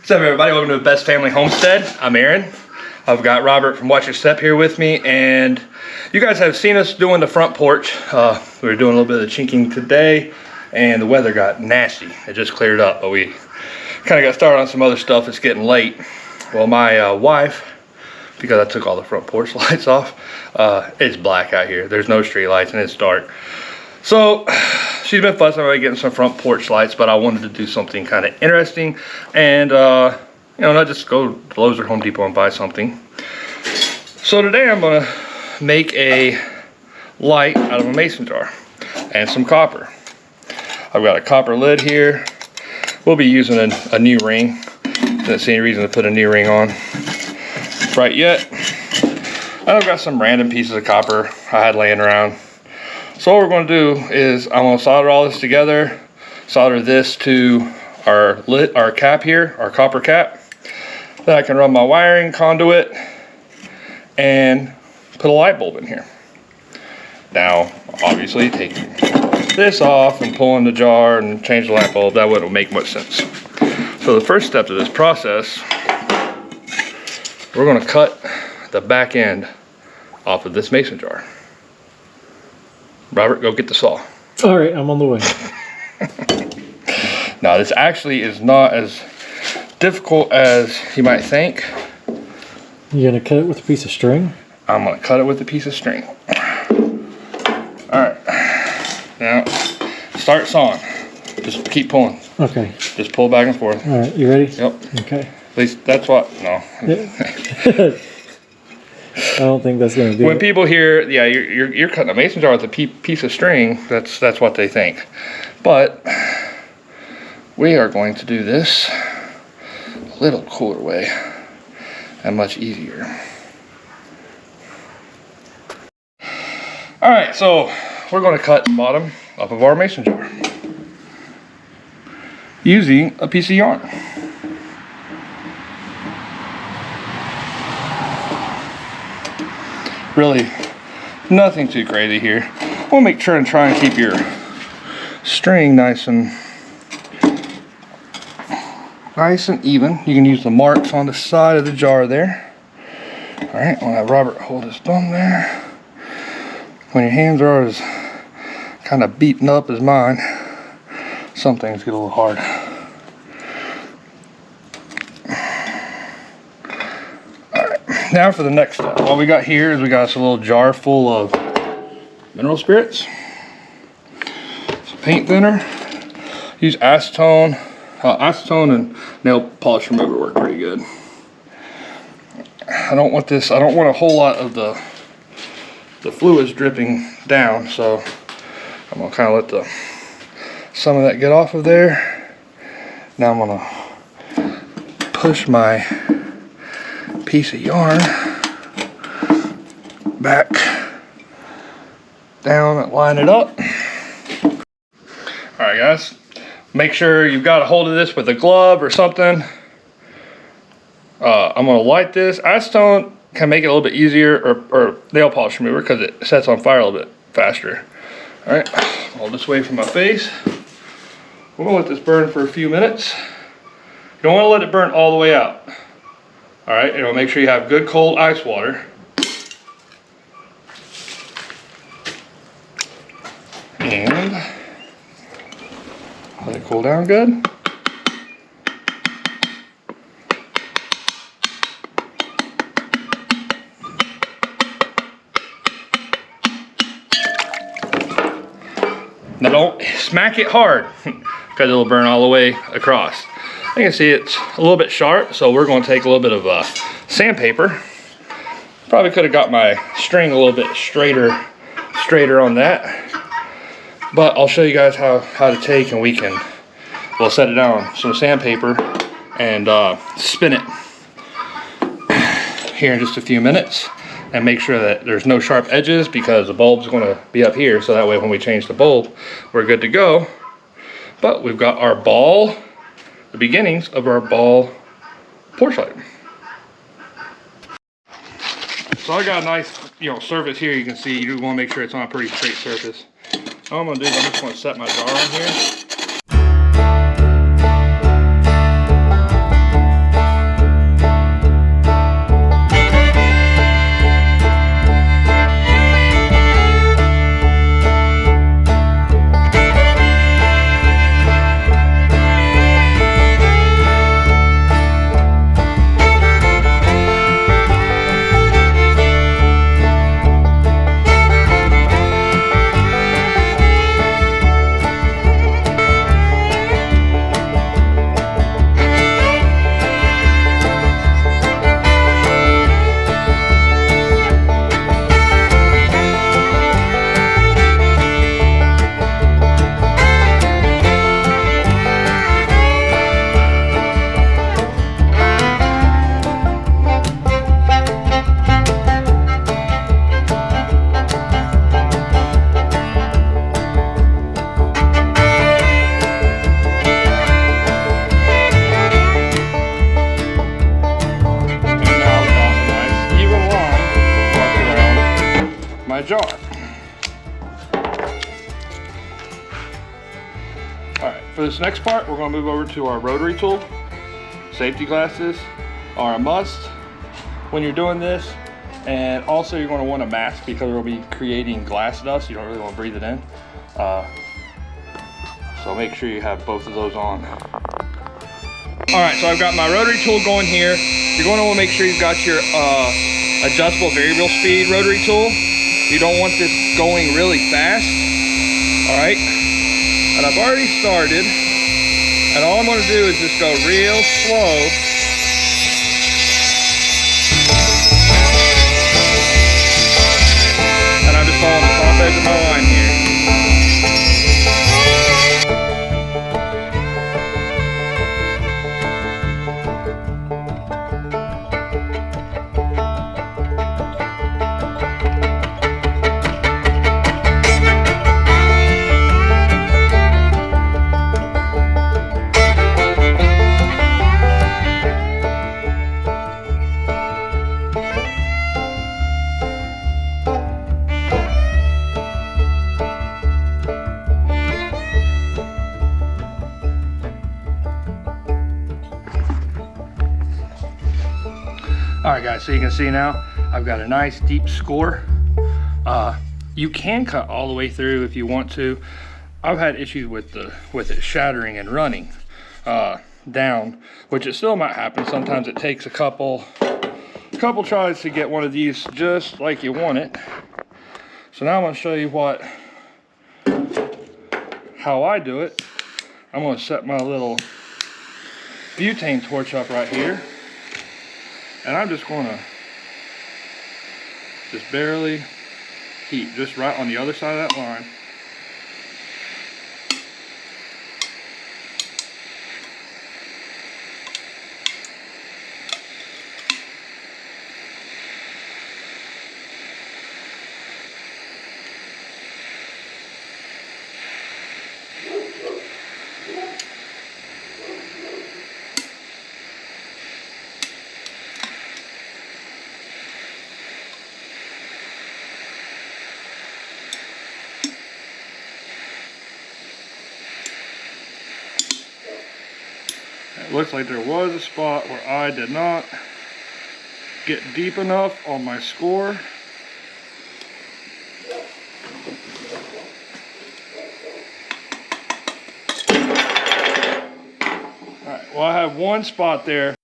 What's up, everybody? Welcome to the Best Family Homestead. I'm Aaron. I've got Robert from Watch Your Step here with me, and you guys have seen us doing the front porch. We were doing a little bit of chinking today, and the weather got nasty. It just cleared up, but we kind of got started on some other stuff. It's getting late. Well, my wife, because I took all the front porch lights off, it's black out here. There's no street lights, and it's dark. So she's been fussing about getting some front porch lights, but I wanted to do something kind of interesting and you know, not just go to Lowe's or Home Depot and buy something. So today I'm gonna make a light out of a mason jar and some copper. I've got a copper lid here. We'll be using a new ring. Didn't see any reason to put a new ring on right yet. And I've got some random pieces of copper I had laying around. So what we're going to do is I'm going to solder all this together, solder this to our lid, our cap here, our copper cap. Then I can run my wiring conduit and put a light bulb in here. Now, obviously, taking this off and pulling the jar and change the light bulb, that wouldn't make much sense. So the first step to this process, we're going to cut the back end off of this mason jar. Robert, go get the saw. All right, I'm on the way. Now, this actually is not as difficult as you might think. You're gonna cut it with a piece of string? I'm gonna cut it with a piece of string. All right, now start sawing. Just keep pulling. Okay. Just pull back and forth. All right, you ready? Yep. Okay. At least that's what, no. Yeah. I don't think that's gonna do When it. people hear, yeah, you're cutting a mason jar with a piece of string, that's what they think. But we are going to do this a little cooler way and much easier. All right, so we're going to cut the bottom off of our mason jar using a piece of yarn. Really nothing too crazy here. We'll make sure and try and keep your string nice and even. You can use the marks on the side of the jar there. All right, I'll have Robert hold his thumb there. When your hands are as kind of beaten up as mine, some things get a little hard. Now for the next step. What we got here is we got us a little jar full of mineral spirits, some paint thinner. Use acetone. Acetone and nail polish remover work pretty good. I don't want a whole lot of the fluids dripping down, so I'm gonna kind of let some of that get off of there. Now I'm gonna push my piece of yarn back down and line it up. All right, guys, make sure you've got a hold of this with a glove or something. I'm gonna light this. Acetone can make it a little bit easier, or nail polish remover, because it sets on fire a little bit faster. All right, hold this away from my face. We're gonna let this burn for a few minutes. You don't want to let it burn all the way out. All right, and make sure you have good cold ice water. And let it cool down good. Now don't smack it hard because it'll burn all the way across. You can see it's a little bit sharp, so we're going to take a little bit of sandpaper. Probably could have got my string a little bit straighter on that, but I'll show you guys how to take, and we'll set it down on some sandpaper and spin it here in just a few minutes, and make sure that there's no sharp edges, because the bulb's going to be up here, so that way when we change the bulb, we're good to go. But we've got our ball, the beginnings of our ball porch light. So I got a nice, surface here. You can see, you want to make sure it's on a pretty straight surface. All I'm going to do is I'm just going to set my jar on here. for this next part, we're gonna move over to our rotary tool. Safety glasses are a must when you're doing this. And also you're gonna want a mask because we'll be creating glass dust. You don't really wanna breathe it in. So make sure you have both of those on. All right, so I've got my rotary tool going here. You're gonna wanna make sure you've got your adjustable variable speed rotary tool. You don't want this going really fast. All right, and I've already started. And all I'm gonna do is just go real slow. And I'm just following the top edge of my line here. All right guys, so you can see now, I've got a nice deep score. You can cut all the way through if you want to. I've had issues with it shattering and running down, which it still might happen. Sometimes it takes a couple tries to get one of these just like you want it. So now I'm gonna show you how I do it. I'm gonna set my little butane torch up right here. And I'm just gonna barely heat, just right on the other side of that line. It looks like there was a spot where I did not get deep enough on my score. Alright, well I have one spot there.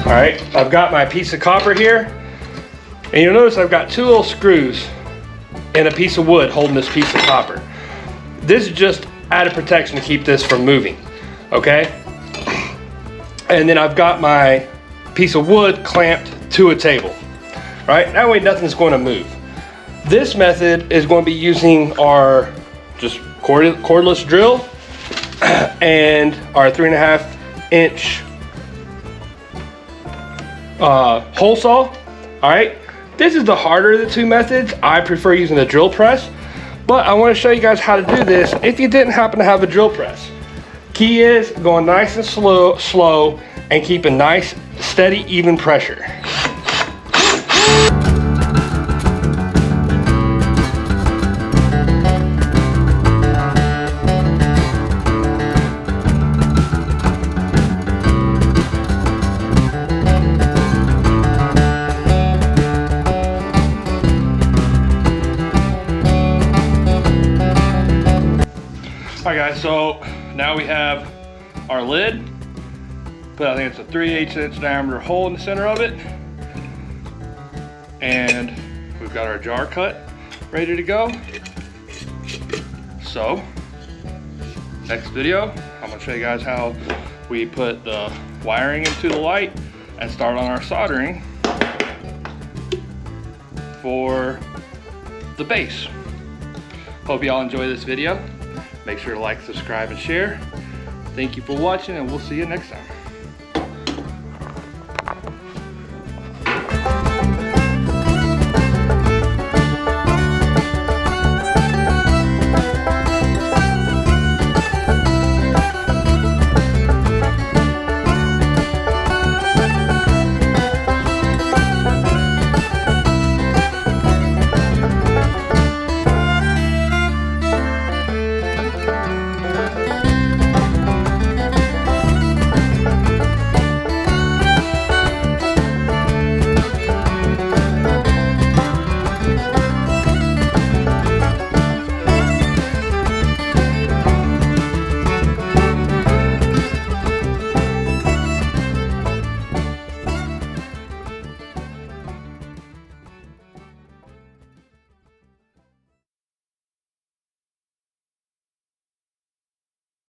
All right, I've got my piece of copper here, and you'll notice I've got two little screws and a piece of wood holding this piece of copper. This is just added protection to keep this from moving, okay? And then I've got my piece of wood clamped to a table, right? That way nothing's going to move. This method is going to be using our just cordless drill and our 3.5 inch hole saw. All right, this is the harder of the two methods. I prefer using the drill press, but I want to show you guys how to do this if you didn't happen to have a drill press. Key is going nice and slow and keep a nice, steady, even pressure. All right guys, so now we have our lid, but I think it's a 3/8 inch diameter hole in the center of it. And we've got our jar cut. ready to go. So, next video, I'm gonna show you guys how we put the wiring into the light and start on our soldering for the base. Hope y'all enjoy this video. Make sure to like, subscribe, and share. Thank you for watching, and we'll see you next time.